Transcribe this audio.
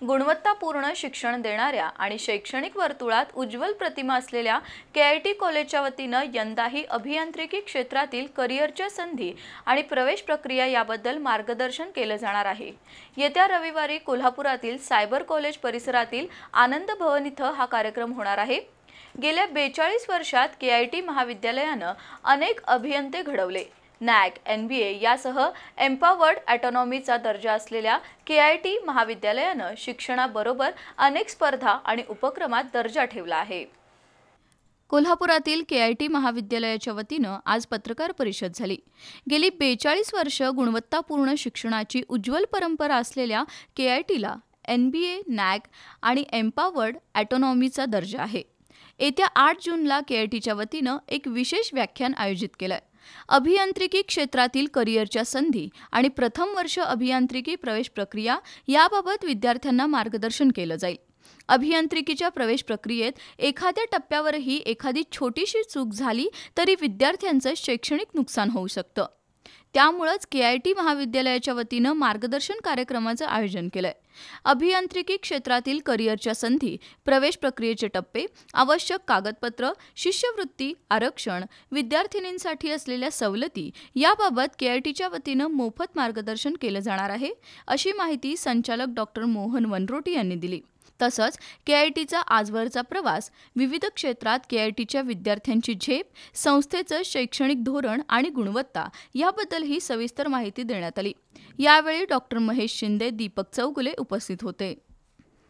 गुणवत्तापूर्ण शिक्षण देणाऱ्या आणि शैक्षणिक वर्तुळात उज्ज्वल प्रतिमा असलेल्या केआयटी कॉलेजच्या वतीनं यंदाही अभियांत्रिकी क्षेत्रातील करिअरच्या संधी आणि प्रवेश प्रक्रिया याबद्दल मार्गदर्शन केलं जाणार आहे। येत्या रविवारी कोल्हापुरातील सायबर कॉलेज परिसरातील आनंद भवन इथं हा कार्यक्रम होणार आहे। गेल्या 42 वर्षात केआयटी महाविद्यालयानं अनेक अभियंते घडवले। नॅक, एनबीए यासह एम्पावर्ड ऑटोनॉमीचा दर्जा असलेल्या केआयटी महाविद्यालयानं शिक्षणाबरोबर अनेक स्पर्धा आणि उपक्रमात दर्जा ठेवला आहे। कोल्हापुरातील केआयटी महाविद्यालयाच्या वतीनं आज पत्रकार परिषद झाली। गेली 42 वर्ष गुणवत्तापूर्ण शिक्षणाची उज्ज्वल परंपरा असलेल्या केआयटीला एनबीए, नॅक आणि एम्पावर्ड ऑटोनॉमीचा दर्जा आहे। येत्या 8 जूनला केआयटीच्या वतीनं एक विशेष व्याख्यान आयोजित केलंय। अभियांत्रिकी क्षेत्रातील करिअरच्या संधी आणि प्रथम वर्ष अभियांत्रिकी प्रवेश प्रक्रिया याबाबत विद्यार्थ्यांना मार्गदर्शन केलं जाईल। अभियांत्रिकीच्या प्रवेश प्रक्रियेत एखाद्या टप्प्यावरही एखादी छोटीशी चूक झाली तरी विद्यार्थ्यांचं शैक्षणिक नुकसान होऊ शकतं। त्यामुळेच केआयटी महाविद्यालयाच्या वतीनं मार्गदर्शन कार्यक्रमाचं आयोजन केलंय। अभियांत्रिकी क्षेत्रातील करिअरच्या संधी, प्रवेश प्रक्रियेचे टप्पे, आवश्यक कागदपत्र, शिष्यवृत्ती, आरक्षण, विद्यार्थिनींसाठी असलेल्या सवलती याबाबत केआयटीच्या वतीनं मोफत मार्गदर्शन केलं जाणार आहे, अशी माहिती संचालक डॉक्टर मोहन वनरोटी यांनी दिली। तसंच केआयटीचा आजवरचा प्रवास, विविध क्षेत्रात केआयटीच्या विद्यार्थ्यांची झेप, संस्थेचं शैक्षणिक धोरण आणि गुणवत्ता याबद्दलही सविस्तर माहिती देण्यात आली। यावेळी डॉक्टर महेश शिंदे, दीपक चौगुले उपस्थित होते।